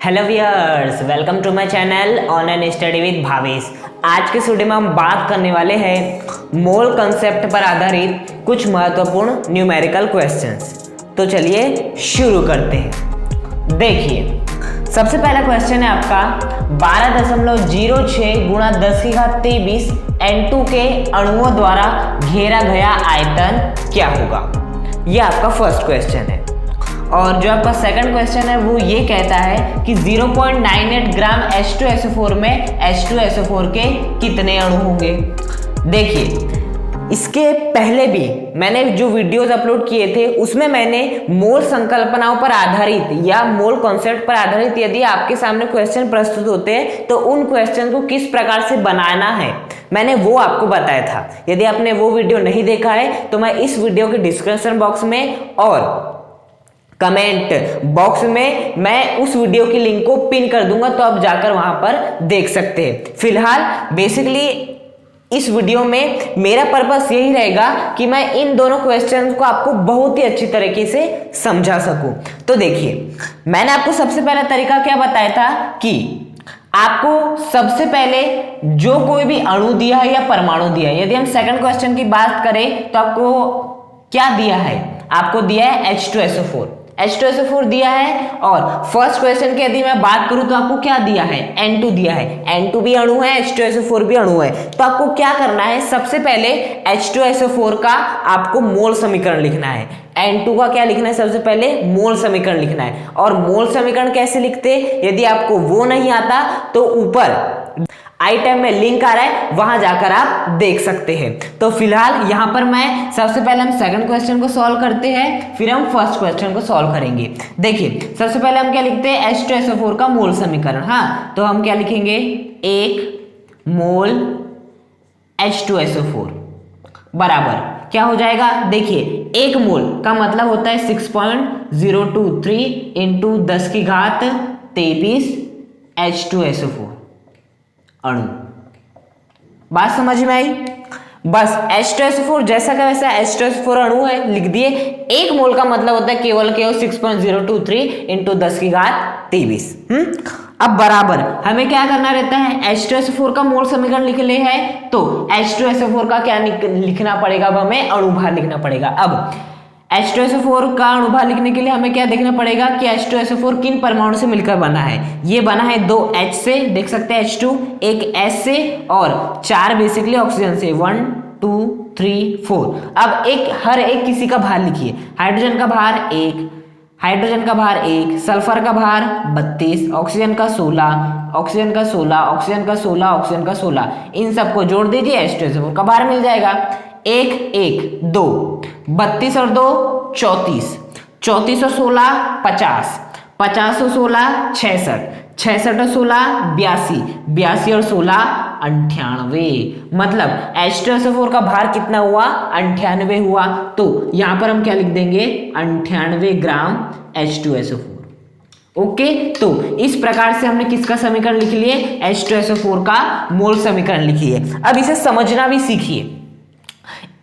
Hello viewers, welcome to my channel online study with Bhavesh. आज के video में हम बात करने वाले हैं मोल कंसेप्ट पर आधारित कुछ महत्वपूर्ण न्यूमेरिकल क्वेश्चंस। तो चलिए शुरू करते हैं। देखिए, सबसे पहला क्वेश्चन है आपका 12.06 गुणा 10⁻23 N2 के अणुओं द्वारा घेरा गया आयतन क्या होगा। यह आपका फर्स्ट क्वेश्चन है। और जो आपका सेकंड क्वेश्चन है वो ये कहता है कि 0.98 ग्राम H2SO4 में H2SO4 के कितने अणु होंगे। देखिए, इसके पहले भी मैंने जो वीडियोस अपलोड किए थे उसमें मैंने मोल संकल्पनाओं पर आधारित या मोल कॉन्सेप्ट पर आधारित यदि आपके सामने क्वेश्चन प्रस्तुत होते हैं तो उन क्वेश्चन को किस प्रकार से बनाना है मैंने वो आपको बताया था। यदि आपने वो वीडियो नहीं देखा है तो मैं इस वीडियो के डिस्क्रिप्शन बॉक्स में और कमेंट बॉक्स में मैं उस वीडियो की लिंक को पिन कर दूंगा, तो आप जाकर वहां पर देख सकते हैं। फिलहाल बेसिकली इस वीडियो में मेरा पर्पस यही रहेगा कि मैं इन दोनों क्वेश्चंस को आपको बहुत ही अच्छी तरीके से समझा सकूं। तो देखिए, मैंने आपको सबसे पहला तरीका क्या बताया था कि आपको सबसे पहले जो कोई भी अणु दिया है या परमाणु दिया है, यदि हम सेकंड क्वेश्चन की बात करें तो आपको क्या दिया है, आपको दिया है H2SO4 दिया है। और फर्स्ट क्वेश्चन की यदि मैं बात करूं तो आपको क्या दिया है, N2 दिया है। N2 भी अणु है, H2SO4 भी अणु है। तो आपको क्या करना है, सबसे पहले H2SO4 का आपको मोल समीकरण लिखना है। N2 का क्या लिखना है, सबसे पहले मोल समीकरण लिखना है। और मोल समीकरण कैसे लिखते, यदि आपको वो नहीं आता तो ऊपर आइटम में लिंक आ रहा है, वहां जाकर आप देख सकते हैं। तो फिलहाल यहां पर मैं सबसे पहले हम सेकंड क्वेश्चन को सॉल्व करते हैं, फिर हम फर्स्ट क्वेश्चन को सॉल्व करेंगे। देखिए, सबसे पहले हम क्या लिखते हैं, H2SO4 का मोल समीकरण। हाँ, तो हम क्या लिखेंगे, 1 मोल H2SO4 बराबर क्या हो जाएगा। देखिए, 1 मोल का मतलब होता है 6.023 इंटू 10⁻23 H2SO4 अणु। बात समझ में आई। बस H2SO4 जैसा का वैसा H2SO4 अणु है, लिख दिए। 1 मोल का मतलब होता है केवल 6.023 इंटू 10⁻23। अब बराबर हमें क्या करना रहता है, H2SO4 का मोल समीकरण लिख ले है तो H2SO4 का क्या लिखना पड़ेगा, अब हमें अणुभार लिखना पड़ेगा। अब H2SO4 का अणुभार लिखने के लिए हमें क्या देखना पड़ेगा कि H2SO4 किन परमाणु से मिलकर बना है। ये बना है 2 H से, देख सकते हैं H2, एक S से और 4 बेसिकली ऑक्सीजन से, 1 2 3 4। अब हर एक किसी का भार लिखिए। हाइड्रोजन का भार 1, हाइड्रोजन का भार 1, सल्फर का भार 32, ऑक्सीजन का 16, ऑक्सीजन का 16, ऑक्सीजन का 16, ऑक्सीजन का 16। इन सबको जोड़ दीजिए, H2SO4 का भार मिल जाएगा। 1 1 2, 32 और 2 34, 34 और 16 50, 50 और 16 66, 66 और 16 82, 82 और 16 98। मतलब H2SO4 का भार कितना हुआ, 98 हुआ। तो यहां पर हम क्या लिख देंगे, 98 ग्राम H2SO4। ओके, तो इस प्रकार से हमने किसका समीकरण लिख लिए, H2SO4 का मोल समीकरण लिखिए। अब इसे समझना भी सीखिए।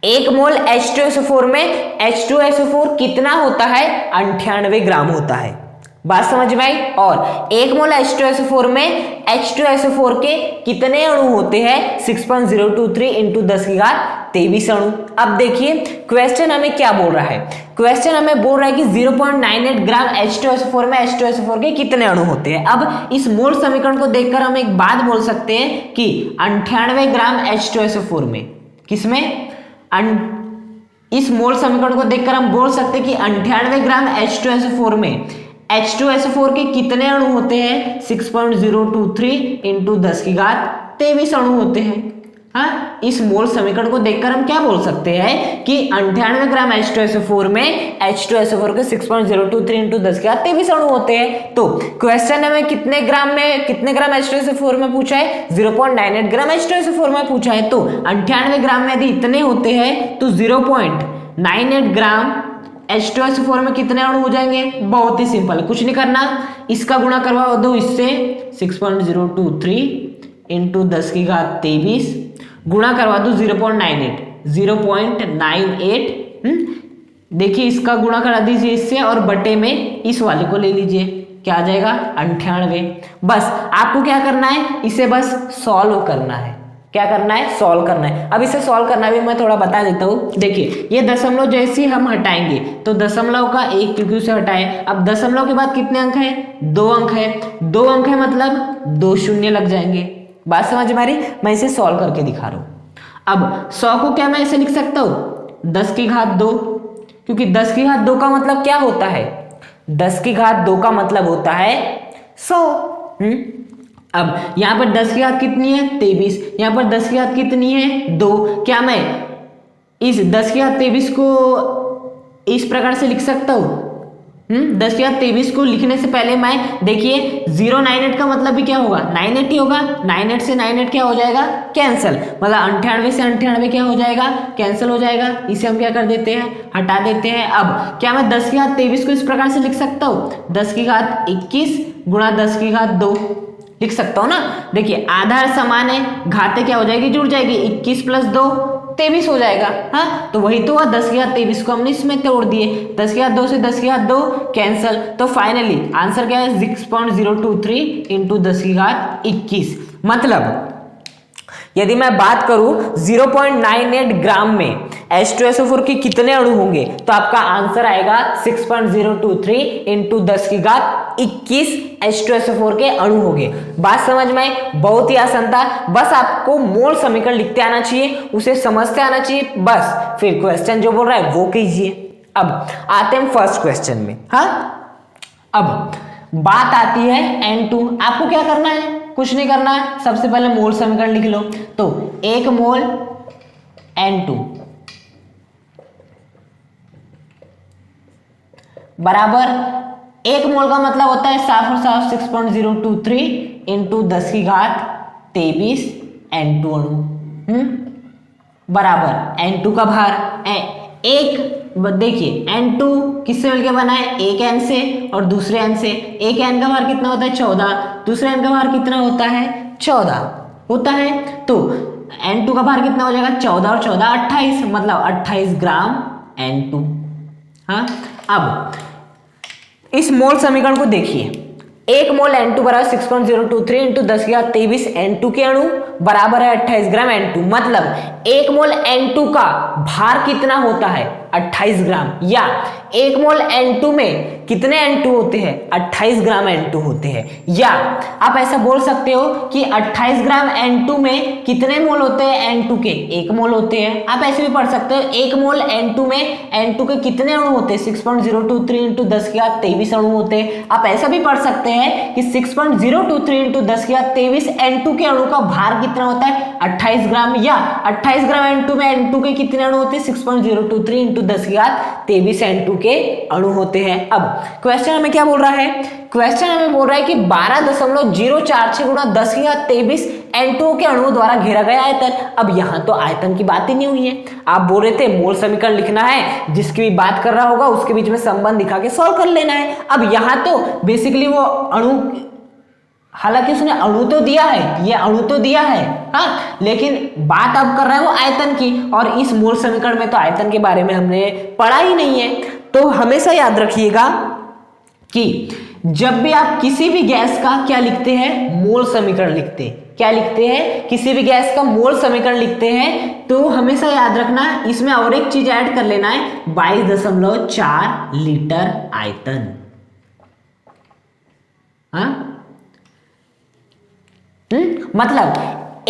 1 मोल H2SO4 में H2SO4 कितना होता है, 98 ग्राम होता है। बात समझ में आई। और 1 मोल H2SO4 में H2SO4 के कितने अणु होते हैं, 6.023 इंटू 10⁻23 अणु। अब देखिए, क्वेश्चन हमें क्या बोल रहा है, क्वेश्चन हमें बोल रहा है कि 0.98 ग्राम H2SO4 में H2SO4 के कितने अणु होते हैं। अब इस मोल समीकरण को देखकर हम एक बात बोल सकते हैं कि 98 ग्राम H2SO4 में, किसमें, इस मोल समीकरण को देखकर हम बोल सकते हैं कि 98 ग्राम H2SO4 में H2SO4 के कितने अणु होते हैं, 6.023 इंटू 10⁻23 अणु होते हैं। हाँ, इस मोल समीकरण को देखकर हम क्या बोल सकते हैं कि 98 ग्राम H2SO4 में H2SO4 के 6.023 इंटू 10⁻23 अणु होते हैं। तो क्वेश्चन हमें कितने ग्राम H2SO4 में पूछा है, 0.98 ग्राम H2SO4 में पूछा है। तो 98 ग्राम में यदि इतने होते हैं तो 0.98 ग्राम H2SO4 में कितने अणु हो जाएंगे, बहुत ही सिंपल है, कुछ नहीं करना। इसका गुणा करवा दो इससे, 6.023 इंटू 10⁻23 गुणा करवा दो 0.98। देखिए, इसका गुणा करा दीजिए इससे और बटे में इस वाले को ले लीजिए। क्या आ जाएगा 98। बस आपको क्या करना है, इसे बस सॉल्व करना है। क्या करना है, सॉल्व करना है। अब इसे सॉल्व करना भी मैं थोड़ा बता देता हूँ। देखिए ये दशमलव जैसे हम हटाएंगे तो दशमलव का एक क्योंकि उसे हटाए, अब दशमलव के बाद कितने अंक है, 2 अंक है। 2 अंक है मतलब 2 शून्य लग जाएंगे। बात समझ में आ रही? मैं इसे सॉल्व करके दिखा रहा हूँ। अब 100 को क्या मैं ऐसे लिख सकता हूँ 10 की घात 2, क्योंकि 10 की घात 2 का मतलब क्या होता है, 10 की घात 2 का मतलब होता है 100। अब यहां पर 10 की घात कितनी है 23, यहां पर 10 की घात कितनी है 2। क्या मैं इस 10 की घात 23 को इस प्रकार से लिख सकता हूं? 10 की घात 23 को लिखने से पहले मैं देखिए 098 का मतलब भी क्या होगा 98 ही होगा। 98 से 98 क्या हो जाएगा कैंसिल, मतलब 98 से 98 क्या हो जाएगा कैंसिल हो जाएगा। इसे हम क्या कर देते हैं हटा देते हैं। अब क्या मैं 10 की घात 23 को इस प्रकार से लिख सकता हूँ 10 की घात 21 गुणा 10 की घात 2 लिख सकता हूँ ना। देखिए आधार समान है, घातें क्या हो जाएगी जुड़ जाएगी, 21 + 2 23 हो जाएगा। हाँ तो वही तो हुआ, 10 की घात 23 को हमने इसमें तोड़ दिए, 10 की घात 2 से 10 की घात 2 कैंसल। तो फाइनली आंसर क्या है 6.023 इंटू 10 की घात 21। मतलब यदि मैं बात करूं 0.98 ग्राम में H2SO4 के कितने अणु होंगे तो आपका आंसर आएगा 6.023 इंटू 10 की घात 21 H2SO4 के अणु होंगे। बात समझ में बहुत ही आसान था, बस आपको मोल समीकरण लिखते आना चाहिए, उसे समझते आना चाहिए, बस फिर क्वेश्चन जो बोल रहा है वो कीजिए। अब आते हैं फर्स्ट क्वेश्चन में। हाँ अब बात आती है N2। आपको क्या करना है, कुछ नहीं करना है, सबसे पहले मोल समीकरण लिख लो। तो 1 मोल N2 बराबर 1 मोल का मतलब होता है साफ और साफ 6.023 इंटू 10 की घात 23 N2 अणु बराबर N2 का भार एक। देखिए N2 किससे मिलकर बना है, एक N से और दूसरे N से। एक N का भार कितना होता है 14, दूसरे N का भार कितना होता है 14 होता है। तो N2 का भार कितना हो जाएगा 14 और 14 28, मतलब 28 ग्राम N2। हाँ अब इस मोल समीकरण को देखिए, 1 मोल N2 बराबर 6.023 इंटू 10 की घात 23 N2 के अणु बराबर है 28 ग्राम N2। मतलब 1 मोल N2 का भार कितना होता है 28 ग्राम, या 1 मोल N2 में कितने N2 होते हैं 28 ग्राम N2 होते हैं। या आप ऐसा बोल सकते हो कि 28 ग्राम N2 में कितने मोल होते हैं N2 के 1 मोल होते हैं। आप ऐसे भी पढ़ सकते हो 1 मोल N2 में N2 के कितने अणु होते हैं 6.023 इंटू 10 की घात 23 अणु होते हैं। आप ऐसा भी पढ़ सकते हैं कि 6.023 इंटू 10 की घात 23 N2 के अणु का भार कितना होता है 28 ग्राम, या 28 ग्राम N2 में N2 के कितने अणु होते हैं 6.023 इंटू 10 की घात 23 N2 के अणु होते हैं। अब क्वेश्चन हमें क्या बोल रहा है, क्वेश्चन हमें बोल रहा है कि 12.046 गुणा 10 की घात 23 N2 के अणुओं द्वारा घेरा गया आयतन। अब यहां तो आयतन की बात ही नहीं हुई है, आप बोल रहे थे मोल समीकरण लिखना है, जिसकी भी बात कर रहा होगा उसके बीच में संबंध दिखा के सॉल्व कर लेना है। अब यहां तो बेसिकली वो अणु, हालांकि उसने अणु तो दिया है, ये अणु तो दिया है हाँ, लेकिन बात अब कर रहा है वो आयतन की, और इस मोल समीकरण में तो आयतन के बारे में हमने पढ़ा ही नहीं है। तो हमेशा याद रखिएगा कि जब भी आप किसी भी गैस का क्या लिखते हैं मोल समीकरण लिखते हैं, क्या लिखते हैं किसी भी गैस का मोल समीकरण लिखते हैं, तो हमेशा याद रखना इसमें और एक चीज ऐड कर लेना है 22.4 लीटर आयतन। हाँ मतलब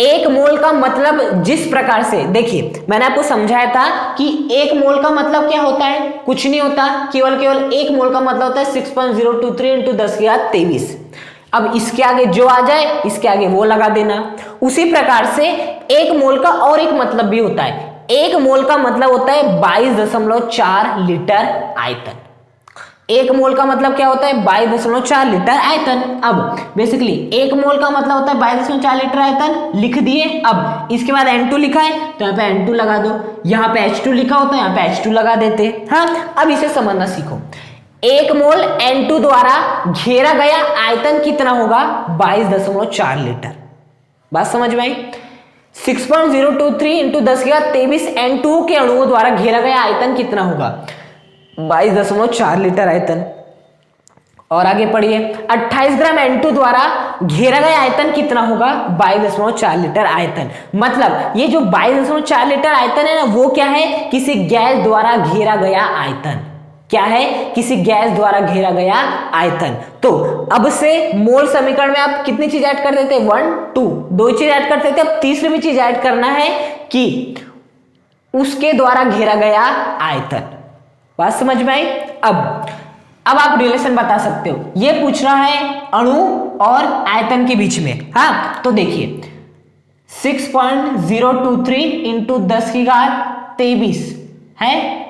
1 मोल का मतलब जिस प्रकार से, देखिए मैंने आपको समझाया था कि 1 मोल का मतलब क्या होता है, कुछ नहीं होता, केवल 1 मोल का मतलब होता है 6.023 इंटू 10 की घात 23। अब इसके आगे जो आ जाए इसके आगे वो लगा देना। उसी प्रकार से 1 मोल का और एक मतलब भी होता है, 1 मोल का मतलब होता है 22.4 लीटर आयतन। 1 मोल का मतलब क्या होता है 22.4 लीटर आयतन। अब बेसिकली 1 मोल का मतलब होता है 22.4 लीटर आयतन, लिख दिए। अब इसके बाद N2 लिखा है तो यहाँ पे N2 लगा दो, यहाँ पे H2 लिखा होता है यहाँ पे H2 लगा देते। हाँ अब इसे समझना सीखो, 1 मोल N2 द्वारा घेरा गया आयतन कितना होगा 22.4 लीटर। बात समझ में आई? 6.023 इंटू 10 की घात 23 N2 के अणुओं द्वारा घेरा गया आयतन कितना होगा 22.4 लीटर आयतन। और आगे पढ़िए, 28 ग्राम N2 द्वारा घेरा गया आयतन कितना होगा? 22.4 लीटर आयतन। मतलब ये जो 22.4 लीटर आयतन है ना, वो क्या है? किसी गैस द्वारा घेरा गया आयतन। क्या है? किसी गैस द्वारा घेरा गया आयतन। तो अब से मोल समीकरण में आप कितनी चीज ऐड कर देते? 1 2, दो चीज ऐड कर देते। अब तीसरी भी चीज ऐड करना है कि उसके द्वारा घेरा गया आयतन। बात समझ में आई? अब आप रिलेशन बता सकते हो। ये पूछ रहा है अणु और आयतन के बीच में। हाँ, तो देखिए 6.023 इंटू 10⁻23 है।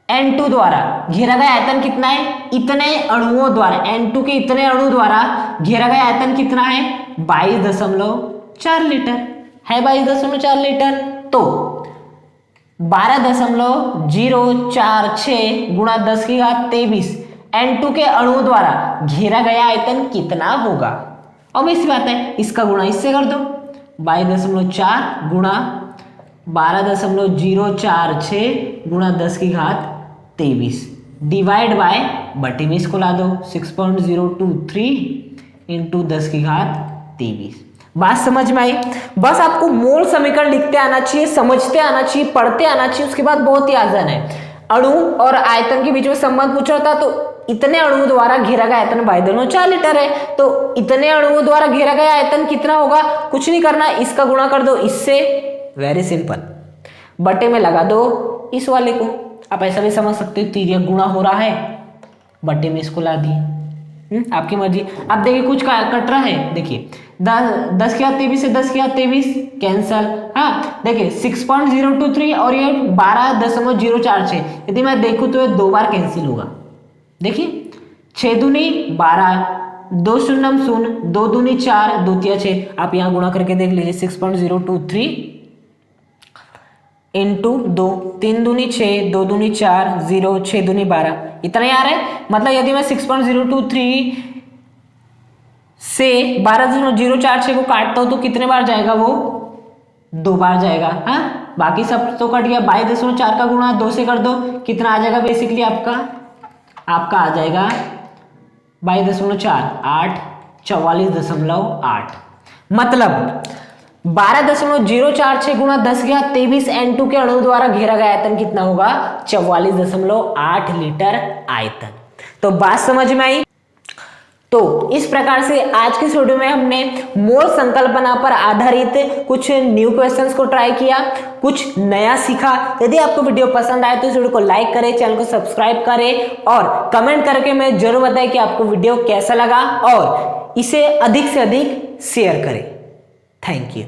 N2 द्वारा घेरा गया आयतन कितना है? इतने अणुओं द्वारा, N2 के इतने अणु द्वारा घेरा गया आयतन कितना है? 22.4 लीटर है। 22.4 लीटर। तो 12.046 गुणा 10⁻23 N2 के अणुओं द्वारा घेरा गया आयतन कितना होगा? ऑब्वियस सी बात है, इसका गुणा इससे कर दो। 22.4 गुणा 12.046 गुणा 10⁻23 डिवाइड बाय बटे में इसको ला दो। 6.023 इंटू 10⁻23। बात समझ में आई? बस आपको मोल समीकरण लिखते आना चाहिए, समझते आना चाहिए, पढ़ते आना चाहिए, उसके बाद बहुत ही आसान है। अणु और आयतन के बीच में संबंध पूछा होता तो इतने अणुओं द्वारा घेरा गया आयतन 22.4 लीटर है। तो इतने अणुओं द्वारा घेरा गया आयतन कितना होगा? कुछ नहीं करना, इसका गुणा कर दो इससे। वेरी सिंपल, बटे में लगा दो इस वाले को। आप ऐसा भी समझ सकते हो, तिर्यक गुणा हो रहा है, बटे में इसको ला दिए। आपकी मर्जी। अब देखिए कुछ कट रहा है। देखिए 10⁻23 से 10⁻23 कैंसल। हाँ देखिए 6.023 और ये 12.046। यदि मैं देखूं तो ये 2 बार कैंसिल होगा। देखिए 6 दूनी 12, 2 शून्यम 0, 2 दूनी 4, 2 तिया 6। आप यहाँ गुणा करके देख लीजिए। 6.023 इंटू 2, 3 दूनी 6, 2 दूनी 4, 0, 6 दूनी 12, इतना ही आ रहा है। मतलब यदि मैं 6.023 से 12.046 को काटता हूं तो कितने बार जाएगा? वो 2 बार जाएगा। हाँ, बाकी सब तो कट गया। 22.4 का गुणा 2 से कर दो, कितना आ जाएगा? बेसिकली आपका आ जाएगा 22.4 8 44.8। मतलब 12.046 गुणा 10⁻23 N2 के अणु द्वारा घेरा गया आयतन कितना होगा? 44.8 लीटर आयतन। तो बात समझ में आई? तो इस प्रकार से आज के वीडियो में हमने मोल संकल्पना पर आधारित कुछ न्यू क्वेश्चंस को ट्राई किया, कुछ नया सीखा। यदि आपको वीडियो पसंद आए तो इस वीडियो को लाइक करें, चैनल को सब्सक्राइब करें और कमेंट करके मैं जरूर बताएं कि आपको वीडियो कैसा लगा और इसे अधिक से अधिक शेयर करें। Thank you.